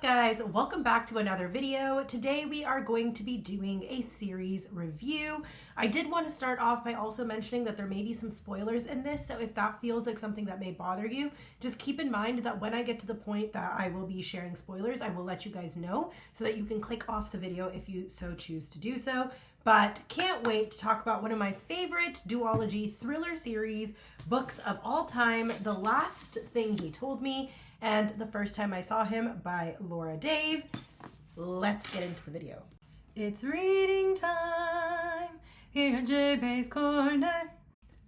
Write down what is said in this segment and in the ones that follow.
guys? Welcome back to another video. Today we are going to be doing a series review. I did want to start off by also mentioning that there may be some spoilers in this, so if that feels like something that may bother you, just keep in mind that when I get to the point that I will be sharing spoilers, I will let you guys know so that you can click off the video if you so choose to do so. But can't wait to talk about one of my favorite duology thriller series books of all time, The Last Thing He Told Me, and The First Time I Saw Him by Laura Dave. Let's get into the video. It's reading time here at JB's Corner.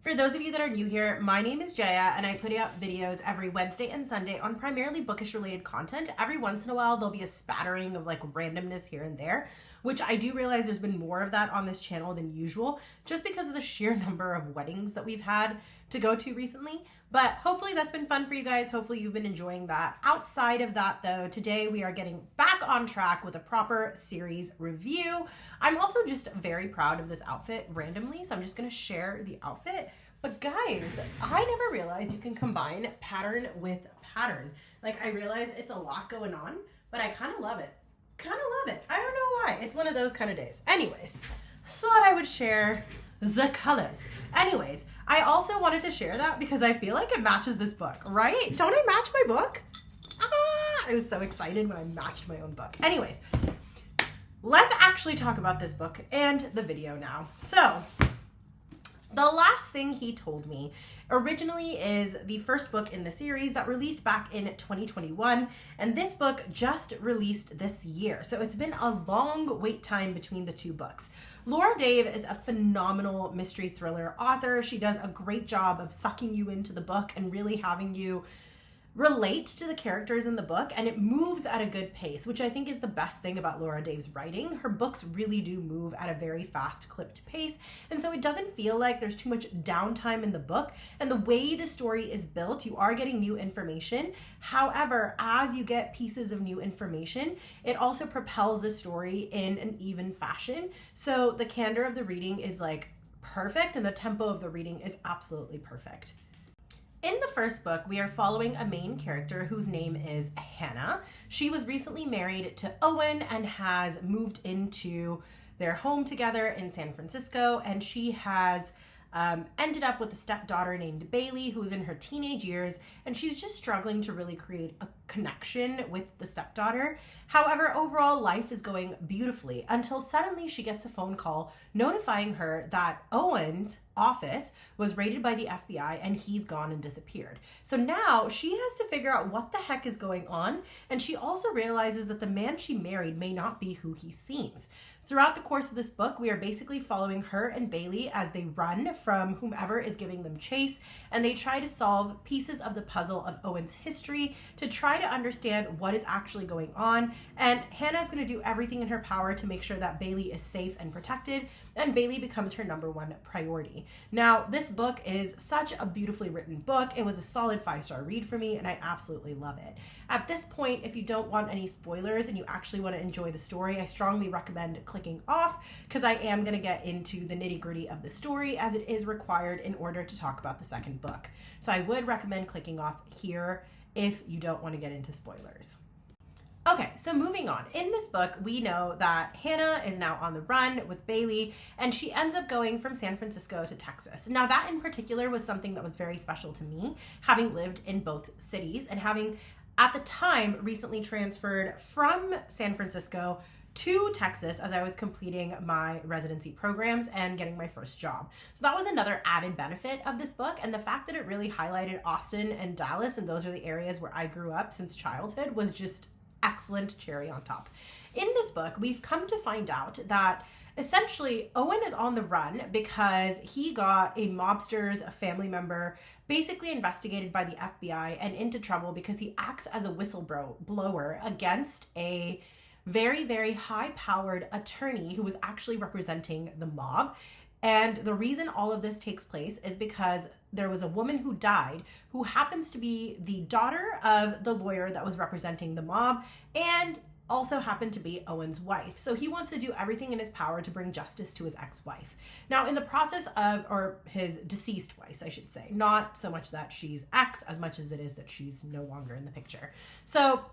For those of you that are new here, my name is Jaya and I put out videos every Wednesday and Sunday on primarily bookish related content. Every once in a while there'll be a spattering of like randomness here and there, which I do realize there's been more of that on this channel than usual just because of the sheer number of weddings that we've had to go to recently. But hopefully that's been fun for you guys. Hopefully you've been enjoying that. Outside of that though, today we are getting back on track with a proper series review. I'm also just very proud of this outfit randomly, so I'm just gonna share the outfit. But guys, I never realized you can combine pattern with pattern. Like, I realize it's a lot going on, but I kind of love it. I don't know why. It's one of those kind of days. Anyways, thought I would share the colors. Anyways, I also wanted to share that because I feel like it matches this book, right? Don't I match my book? I was so excited when I matched my own book. Anyways, let's actually talk about this book and the video now. So, The Last Thing He Told Me originally is the first book in the series that released back in 2021, and this book just released this year. So it's been a long wait time between the two books. Laura Dave is a phenomenal mystery thriller author. She does a great job of sucking you into the book and really having you relate to the characters in the book, and it moves at a good pace, which I think is the best thing about Laura Dave's writing. Her books really do move at a very fast clipped pace, and so it doesn't feel like there's too much downtime in the book, and the way the story is built, you are getting new information. However, as you get pieces of new information, it also propels the story in an even fashion. So the candor of the reading is like perfect, and the tempo of the reading is absolutely perfect. In the first book, we are following a main character whose name is Hannah. She was recently married to Owen and has moved into their home together in San Francisco, and she has ended up with a stepdaughter named Bailey, who's in her teenage years, and she's just struggling to really create a connection with the stepdaughter. However, overall life is going beautifully until suddenly she gets a phone call notifying her that Owen's office was raided by the FBI and he's gone and disappeared. So now she has to figure out what the heck is going on, and she also realizes that the man she married may not be who he seems. Throughout the course of this book, we are basically following her and Bailey as they run from whomever is giving them chase, and they try to solve pieces of the puzzle of Owen's history to try to understand what is actually going on. And Hannah's going to do everything in her power to make sure that Bailey is safe and protected, and Bailey becomes her #1 priority. Now, this book is such a beautifully written book. It was a solid 5-star read for me, and I absolutely love it. At this point, if you don't want any spoilers and you actually want to enjoy the story, I strongly recommend clicking off because I am going to get into the nitty-gritty of the story as it is required in order to talk about the second book. So I would recommend clicking off here if you don't want to get into spoilers. Okay, so moving on. In this book, we know that Hannah is now on the run with Bailey, and she ends up going from San Francisco to Texas. Now, that in particular was something that was very special to me, having lived in both cities and having, at the time, recently transferred from San Francisco to Texas as I was completing my residency programs and getting my first job. So that was another added benefit of this book, and the fact that it really highlighted Austin and Dallas, and those are the areas where I grew up since childhood, was just excellent cherry on top. In this book, we've come to find out that essentially Owen is on the run because he got a mobster's family member basically investigated by the FBI and into trouble because he acts as a whistleblower against a very, very high-powered attorney who was actually representing the mob. And the reason all of this takes place is because there was a woman who died who happens to be the daughter of the lawyer that was representing the mob and also happened to be Owen's wife. So he wants to do everything in his power to bring justice to his ex-wife. Now, in the process of, or his deceased wife, I should say, not so much that she's ex as much as it is that she's no longer in the picture. So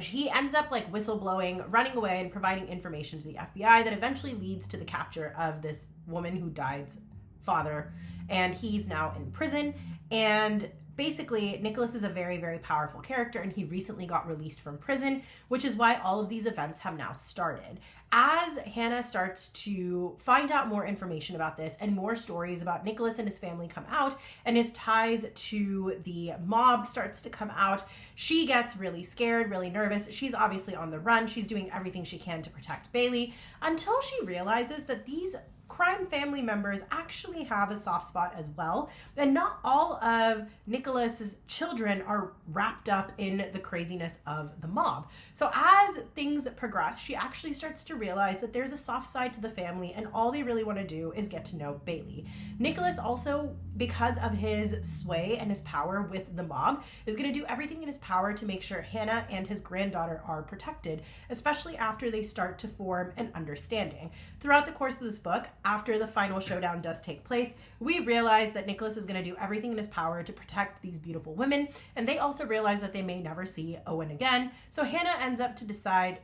He ends up like whistleblowing, running away, and providing information to the FBI that eventually leads to the capture of this woman who died's father. And he's now in prison. And basically, Nicholas is a very, very powerful character, and he recently got released from prison, which is why all of these events have now started. As Hannah starts to find out more information about this and more stories about Nicholas and his family come out, and his ties to the mob starts to come out, she gets really scared, really nervous. She's obviously on the run. She's doing everything she can to protect Bailey until she realizes that these crime family members actually have a soft spot as well, and not all of Nicholas's children are wrapped up in the craziness of the mob. So as things progress, she actually starts to realize that there's a soft side to the family, and all they really want to do is get to know Bailey. Nicholas also, because of his sway and his power with the mob, is going to do everything in his power to make sure Hannah and his granddaughter are protected, especially after they start to form an understanding. Throughout the course of this book, after the final showdown does take place, we realize that Nicholas is going to do everything in his power to protect these beautiful women, and they also realize that they may never see Owen again. So Hannah ends up deciding,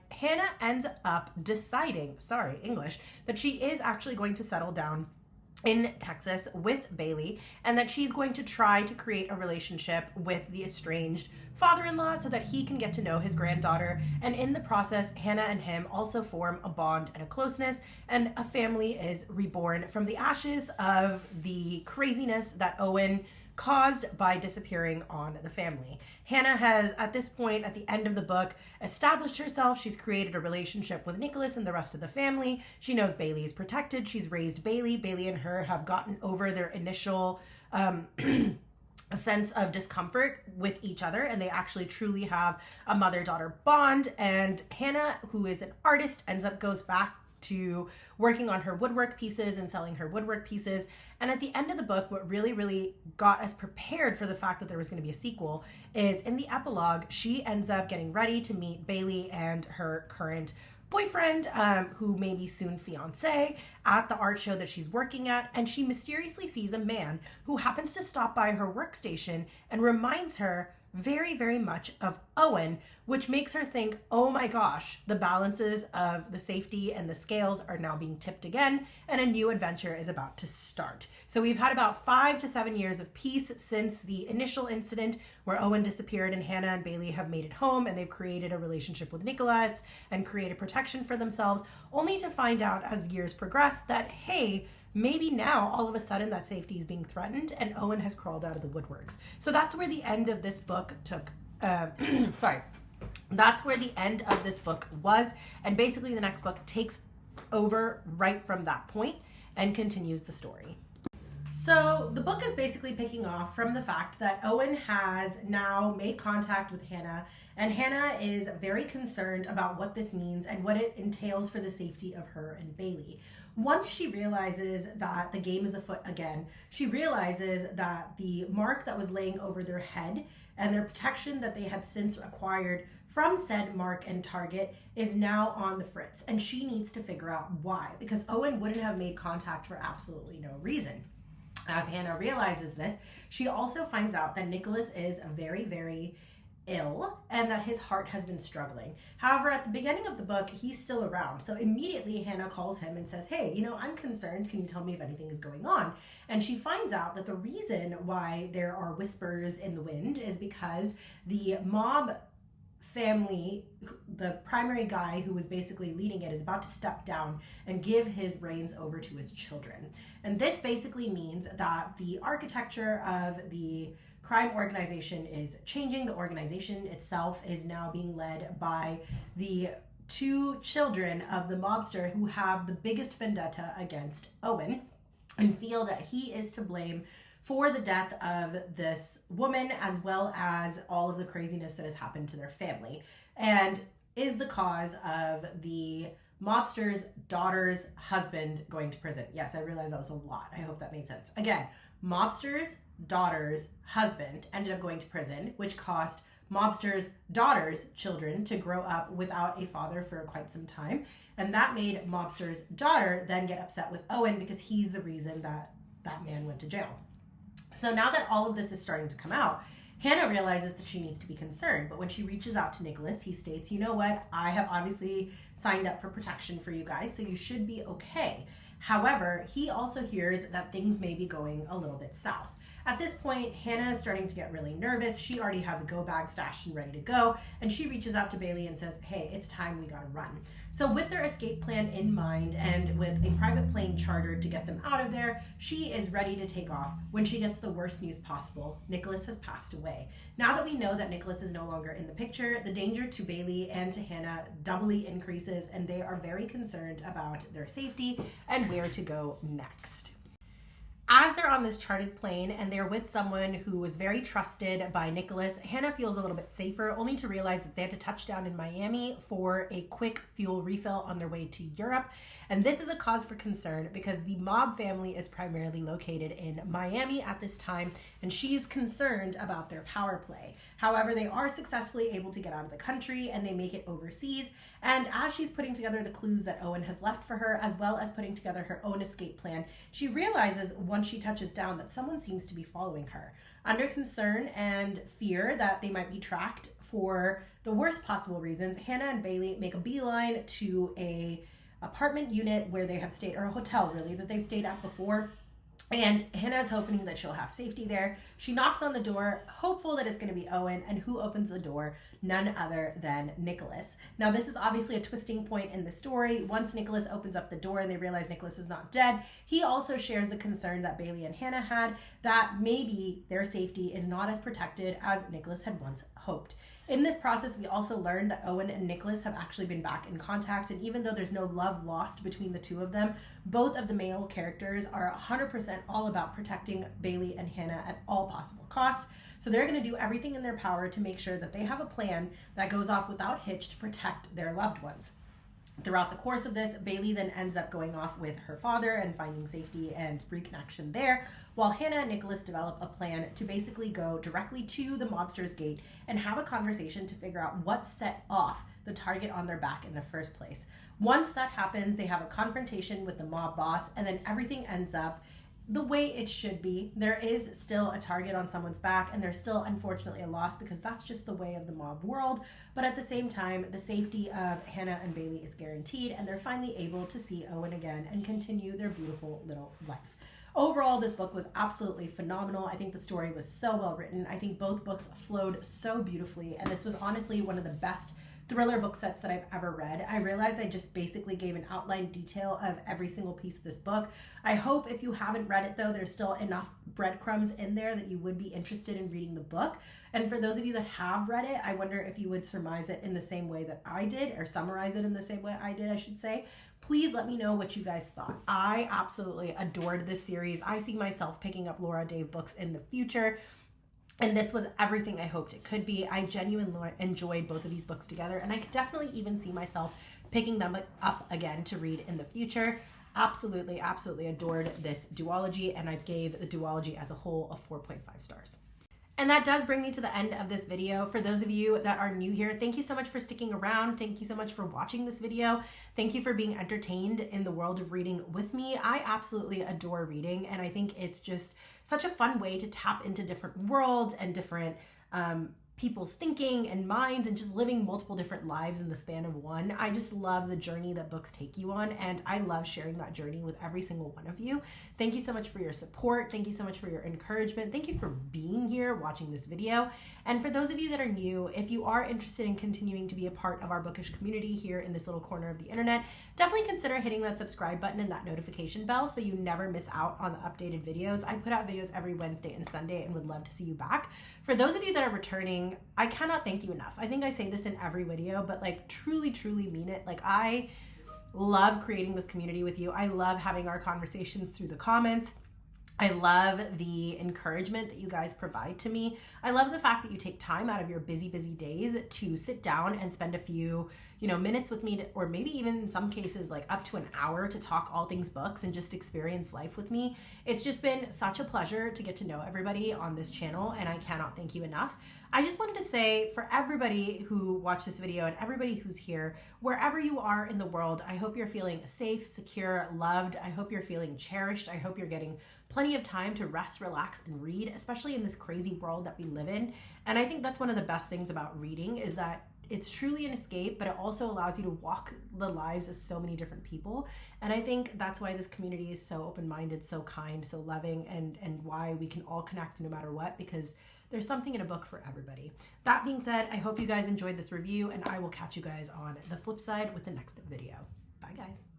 that she is actually going to settle down in Texas with Bailey, and that she's going to try to create a relationship with the estranged father-in-law so that he can get to know his granddaughter. And in the process, Hannah and him also form a bond and a closeness, and a family is reborn from the ashes of the craziness that Owen caused by disappearing on the family. Hannah has, at this point, at the end of the book, established herself. She's created a relationship with Nicholas and the rest of the family. She knows Bailey is protected. She's raised Bailey. Bailey and her have gotten over their initial sense of discomfort with each other, and they actually truly have a mother-daughter bond. And Hannah, who is an artist, goes back to working on her woodwork pieces and selling her woodwork pieces. And at the end of the book, what really, really got us prepared for the fact that there was going to be a sequel is in the epilogue, she ends up getting ready to meet Bailey and her current boyfriend, who may be soon fiance, at the art show that she's working at. And she mysteriously sees a man who happens to stop by her workstation and reminds her very, very much of Owen, which makes her think, oh my gosh, the balances of the safety and the scales are now being tipped again, and a new adventure is about to start. So we've had about 5 to 7 years of peace since the initial incident where Owen disappeared, and Hannah and Bailey have made it home, and they've created a relationship with Nicholas and created protection for themselves, only to find out as years progress that, hey, maybe now all of a sudden that safety is being threatened and Owen has crawled out of the woodworks. So that's where the end of this book that's where the end of this book was. And basically the next book takes over right from that point and continues the story. So the book is basically picking off from the fact that Owen has now made contact with Hannah, and Hannah is very concerned about what this means and what it entails for the safety of her and Bailey. Once she realizes that the game is afoot again, she realizes that the mark that was laying over their head and their protection that they had since acquired from said mark and target is now on the fritz, and she needs to figure out why, because Owen wouldn't have made contact for absolutely no reason. As Hannah realizes this, she also finds out that Nicholas is very, very ill and that his heart has been struggling. However, at the beginning of the book, he's still around. So immediately Hannah calls him and says, hey, I'm concerned. Can you tell me if anything is going on? And she finds out that the reason why there are whispers in the wind is because the mob family, the primary guy who was basically leading it, is about to step down and give his reins over to his children. And this basically means that the architecture of the crime organization is changing. The organization itself is now being led by the 2 children of the mobster who have the biggest vendetta against Owen and feel that he is to blame for the death of this woman, as well as all of the craziness that has happened to their family, and is the cause of the mobster's daughter's husband going to prison. Yes, I realize that was a lot. I hope that made sense. Again, mobster's daughter's husband ended up going to prison, which cost mobster's daughter's children to grow up without a father for quite some time. And that made mobster's daughter then get upset with Owen because he's the reason that that man went to jail. So now that all of this is starting to come out, Hannah realizes that she needs to be concerned, but when she reaches out to Nicholas, he states, you know what, I have obviously signed up for protection for you guys, so you should be okay. However, he also hears that things may be going a little bit south. At this point, Hannah is starting to get really nervous. She already has a go bag stashed and ready to go, and she reaches out to Bailey and says, hey, it's time, we gotta run. So with their escape plan in mind and with a private plane chartered to get them out of there, she is ready to take off when she gets the worst news possible. Nicholas has passed away. Now that we know that Nicholas is no longer in the picture, the danger to Bailey and to Hannah doubly increases, and they are very concerned about their safety and where to go next. As they're on this chartered plane and they're with someone who was very trusted by Nicholas, Hannah feels a little bit safer, only to realize that they had to touch down in Miami for a quick fuel refill on their way to Europe. And this is a cause for concern because the mob family is primarily located in Miami at this time, and she's concerned about their power play. However, they are successfully able to get out of the country and they make it overseas. And as she's putting together the clues that Owen has left for her, as well as putting together her own escape plan, she realizes once she touches down that someone seems to be following her. Under concern and fear that they might be tracked for the worst possible reasons, Hannah and Bailey make a beeline to a apartment unit where they have stayed, or a hotel really, that they've stayed at before. And Hannah's hoping that she'll have safety there. She knocks on the door, hopeful that it's going to be Owen, and who opens the door? None other than Nicholas. Now, this is obviously a twisting point in the story. Once Nicholas opens up the door and they realize Nicholas is not dead, he also shares the concern that Bailey and Hannah had that maybe their safety is not as protected as Nicholas had once hoped. In this process, we also learned that Owen and Nicholas have actually been back in contact, and even though there's no love lost between the two of them, both of the male characters are 100% all about protecting Bailey and Hannah at all possible costs. So they're going to do everything in their power to make sure that they have a plan that goes off without hitch to protect their loved ones. Throughout the course of this, Bailey then ends up going off with her father and finding safety and reconnection there, while Hannah and Nicholas develop a plan to basically go directly to the mobster's gate and have a conversation to figure out what set off the target on their back in the first place. Once that happens, they have a confrontation with the mob boss, and then everything ends up the way it should be. There is still a target on someone's back, and there's still unfortunately a loss because that's just the way of the mob world. But at the same time, the safety of Hannah and Bailey is guaranteed, and they're finally able to see Owen again and continue their beautiful little life. Overall, this book was absolutely phenomenal. I think the story was so well written. I think both books flowed so beautifully, and this was honestly one of the best thriller book sets that I've ever read. I realized I just basically gave an outline detail of every single piece of this book. I hope if you haven't read it though, there's still enough breadcrumbs in there that you would be interested in reading the book. And for those of you that have read it, I wonder if you would surmise it in the same way that I did, or summarize it in the same way I did, I should say. Please let me know what you guys thought. I absolutely adored this series. I see myself picking up Laura Dave books in the future. And this was everything I hoped it could be. I genuinely enjoyed both of these books together, and I could definitely even see myself picking them up again to read in the future. Absolutely, absolutely adored this duology, and I gave the duology as a whole a 4.5 stars. And that does bring me to the end of this video. For those of you that are new here, thank you so much for sticking around. Thank you so much for watching this video. Thank you for being entertained in the world of reading with me. I absolutely adore reading, and I think it's just such a fun way to tap into different worlds and different people's thinking and minds, and just living multiple different lives in the span of one. I just love the journey that books take you on, and I love sharing that journey with every single one of you. Thank you so much for your support. Thank you so much for your encouragement. Thank you for being here watching this video. And for those of you that are new, if you are interested in continuing to be a part of our bookish community here in this little corner of the internet, definitely consider hitting that subscribe button and that notification bell so you never miss out on the updated videos. I put out videos every Wednesday and Sunday and would love to see you back. For those of you that are returning, I cannot thank you enough. I think I say this in every video, but like truly, truly mean it. Like, I love creating this community with you. I love having our conversations through the comments. I love the encouragement that you guys provide to me. I love the fact that you take time out of your busy, busy days to sit down and spend a few, minutes with me, or maybe even in some cases like up to an hour to talk all things books and just experience life with me. It's just been such a pleasure to get to know everybody on this channel, and I cannot thank you enough. I just wanted to say, for everybody who watched this video and everybody who's here, wherever you are in the world, I hope you're feeling safe, secure, loved. I hope you're feeling cherished. I hope you're getting plenty of time to rest, relax, and read, especially in this crazy world that we live in. And I think that's one of the best things about reading is that it's truly an escape, but it also allows you to walk the lives of so many different people. And I think that's why this community is so open-minded, so kind, so loving, and why we can all connect no matter what, because there's something in a book for everybody. That being said, I hope you guys enjoyed this review, and I will catch you guys on the flip side with the next video. Bye, guys.